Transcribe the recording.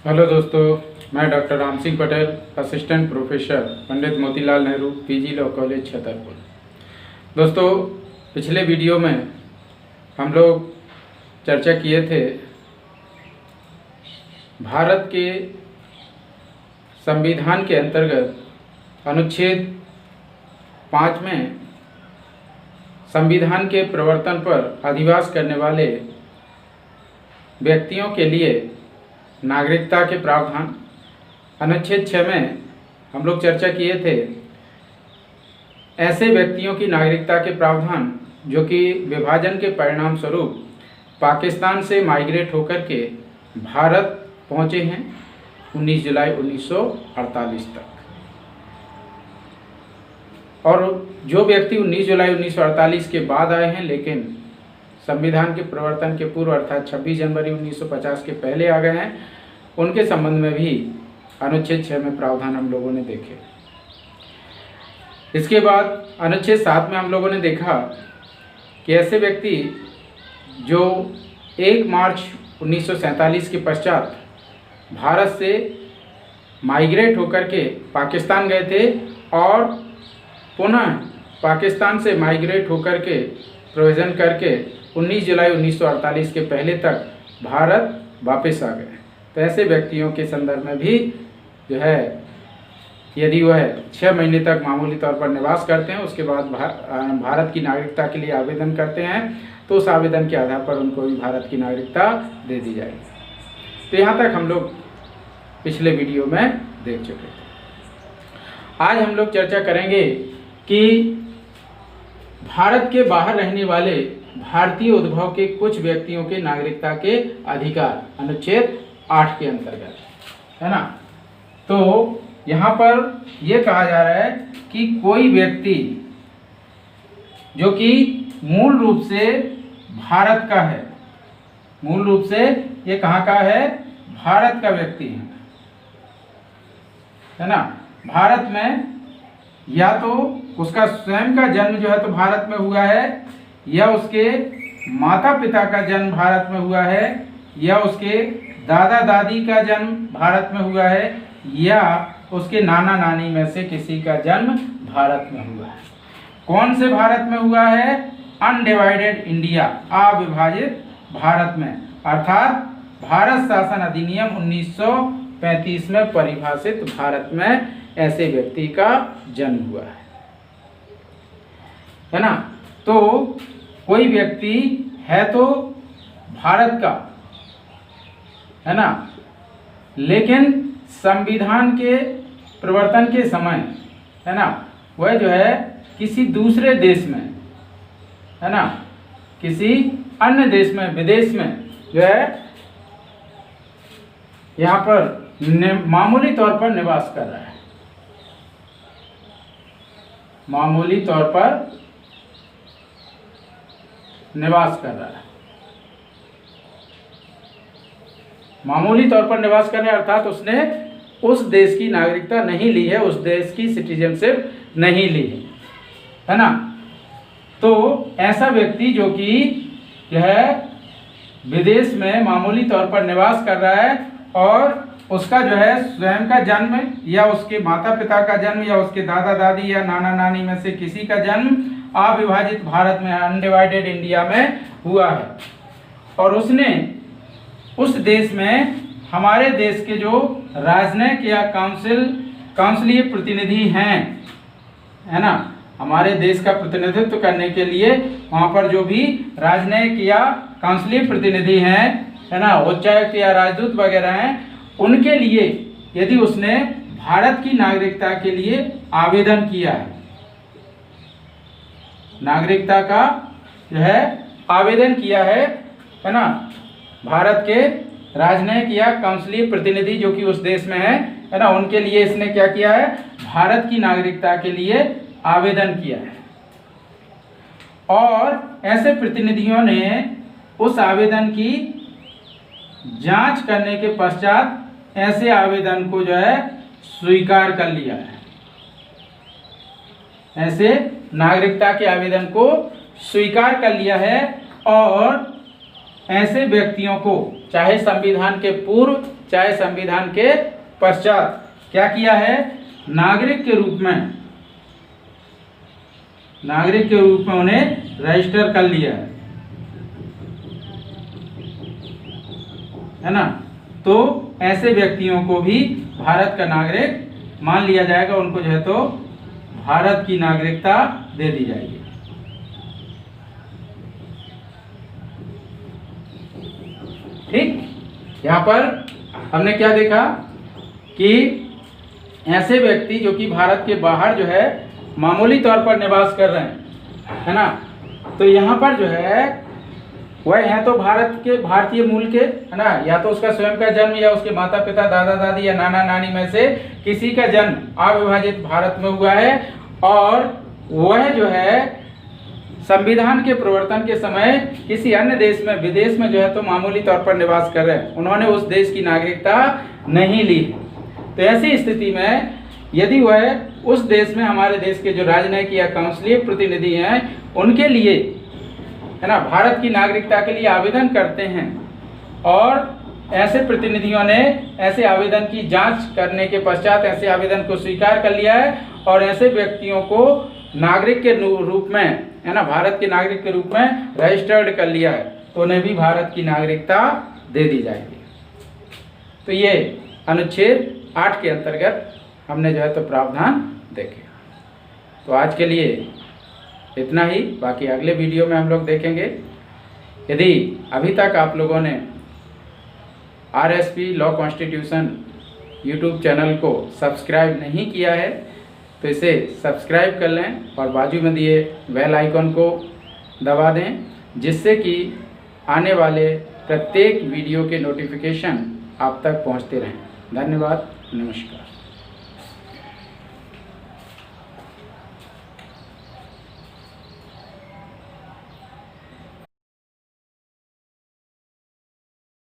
Hello दोस्तों, मैं doctor Ram Singh Patel, assistant professor, Pandit Motilal Nehru PG law college Chhatarpur. दोस्तों, पिछले वीडियो में हम लोग चर्चा किए थे भारत के संविधान के अंतर्गत अनुच्छेद 5 में संविधान के प्रवर्तन पर अधिवास करने वाले व्यक्तियों के लिए नागरिकता के प्रावधान। अनुच्छेद 6 में हम लोग चर्चा किए थे ऐसे व्यक्तियों की नागरिकता के प्रावधान जो कि विभाजन के परिणाम स्वरूप पाकिस्तान से माइग्रेट होकर के भारत पहुंचे हैं 19 जुलाई 1948 तक। और जो व्यक्ति 19 जुलाई 1948 के बाद आए हैं लेकिन संविधान के प्रवर्तन के पूर्व अर्थात 26 जनवरी 1950 के पहले आ गए हैं, उनके संबंध में भी अनुच्छेद 6 में प्रावधान हम लोगों ने देखे। इसके बाद अनुच्छेद 7 में हम लोगों ने देखा कि ऐसे व्यक्ति जो 1 मार्च 1947 के पश्चात भारत से माइग्रेट होकर के पाकिस्तान गए थे और पुनः पाकिस्तान से माइग्रेट होकर के प्रोविज़न करके 19 जुलाई 1948 के पहले तक भारत वापस आ गए। तो ऐसे व्यक्तियों के संदर्भ में भी जो है यदि वह 6 महीने तक मामूली तौर पर निवास करते हैं, उसके बाद भारत की नागरिकता के लिए आवेदन करते हैं, तो उस आवेदन के आधार पर उनको भी भारत की नागरिकता दे दी जाएगी। तो यहाँ तक हम लोग पिछले वीडियो में देख चुके थे। आज हम लोग चर्चा करेंगे कि भारत के बाहर रहने वाले भारतीय उद्भव के कुछ व्यक्तियों के नागरिकता के अधिकार अनुच्छेद 8 के अंतर्गत, है ना। तो यहाँ पर यह कहा जा रहा है कि कोई व्यक्ति जो कि मूल रूप से भारत का है, मूल रूप से ये कहाँ का है, भारत का व्यक्ति है ना। भारत में या तो उसका स्वयं का जन्म जो है तो भारत में हुआ है, या उसके माता पिता का जन्म भारत में हुआ है, या उसके दादा दादी का जन्म भारत में हुआ है, या उसके नाना नानी में से किसी का जन्म भारत में हुआ है। कौन से भारत में हुआ है? अनडिवाइडेड इंडिया, अविभाजित भारत में, अर्थात भारत शासन अधिनियम 1935 में परिभाषित भारत में ऐसे व्यक्ति का जन्म हुआ है ना। तो कोई व्यक्ति है तो भारत का, है ना, लेकिन संविधान के प्रवर्तन के समय, है ना, वह जो है किसी दूसरे देश में, है ना, किसी अन्य देश में, विदेश में जो है यहाँ पर मामूली तौर पर निवास कर रहा है, मामूली तौर पर निवास कर रहा है, मामूली तौर पर निवास कर रहा है, अर्थात उसने उस देश की नागरिकता नहीं ली है, उस देश की सिटीजनशिप नहीं ली है ना। तो ऐसा व्यक्ति जो कि जो है विदेश में मामूली तौर पर निवास कर रहा है और उसका जो है स्वयं का जन्म या उसके माता पिता का जन्म या उसके दादा दादी या नाना नानी में से किसी का जन्म अविभाजित भारत में, अनडिवाइडेड इंडिया में हुआ है, और उसने उस देश में हमारे देश के जो राजनयिक या काउंसिलीय प्रतिनिधि हैं, है ना, हमारे देश का प्रतिनिधित्व करने के लिए वहाँ पर जो भी राजनयिक या काउंसिलीय प्रतिनिधि हैं, है ना, उच्चायुक्त या राजदूत वगैरह हैं, उनके लिए यदि उसने भारत की नागरिकता के लिए आवेदन किया है, नागरिकता का जो है आवेदन किया है ना, भारत के राजनयिक या काउंसिलीय प्रतिनिधि जो कि उस देश में है ना, उनके लिए इसने क्या किया है, भारत की नागरिकता के लिए आवेदन किया है। और ऐसे प्रतिनिधियों ने उस आवेदन की जांच करने के पश्चात ऐसे आवेदन को जो है स्वीकार कर लिया है, ऐसे नागरिकता के आवेदन को स्वीकार कर लिया है। और ऐसे व्यक्तियों को चाहे संविधान के पूर्व चाहे संविधान के पश्चात क्या किया है, नागरिक के रूप में उन्हें रजिस्टर कर लिया है ना। तो ऐसे व्यक्तियों को भी भारत का नागरिक मान लिया जाएगा, उनको जो है तो भारत की नागरिकता दे दी जाएगी। ठीक, यहाँ पर हमने क्या देखा कि ऐसे व्यक्ति जो कि भारत के बाहर जो है मामूली तौर पर निवास कर रहे हैं, है ना, तो यहाँ पर जो है वह है तो भारतीय मूल के, है ना, या तो उसका स्वयं का जन्म या उसके माता पिता दादा दादी या नाना नानी में से किसी का जन्म अविभाजित भारत में हुआ है, और वह जो है संविधान के प्रवर्तन के समय किसी अन्य देश में विदेश में जो है तो मामूली तौर पर निवास कर रहे हैं, उन्होंने उस देश की नागरिकता नहीं ली। तो ऐसी स्थिति में यदि वह उस देश में हमारे देश के जो राजनयिक या काउंसिलीय प्रतिनिधि हैं उनके लिए, है ना, भारत की नागरिकता के लिए आवेदन करते हैं, और ऐसे प्रतिनिधियों ने ऐसे आवेदन की जांच करने के पश्चात ऐसे आवेदन को स्वीकार कर लिया है और ऐसे व्यक्तियों को नागरिक के रूप में, है ना, भारत के नागरिक के रूप में रजिस्टर्ड कर लिया है, तो उन्हें भी भारत की नागरिकता दे दी जाएगी। तो ये अनुच्छेद 8 के अंतर्गत हमने जो है तो प्रावधान देखे। तो आज के लिए इतना ही, बाकी अगले वीडियो में हम लोग देखेंगे। यदि अभी तक आप लोगों ने RSP law constitution YouTube channel को सब्सक्राइब नहीं किया है तो इसे सब्सक्राइब कर लें और बाजू में दिए बेल आइकन को दबा दें, जिससे कि आने वाले प्रत्येक वीडियो के नोटिफिकेशन आप तक पहुंचते रहें। धन्यवाद, नमस्कार।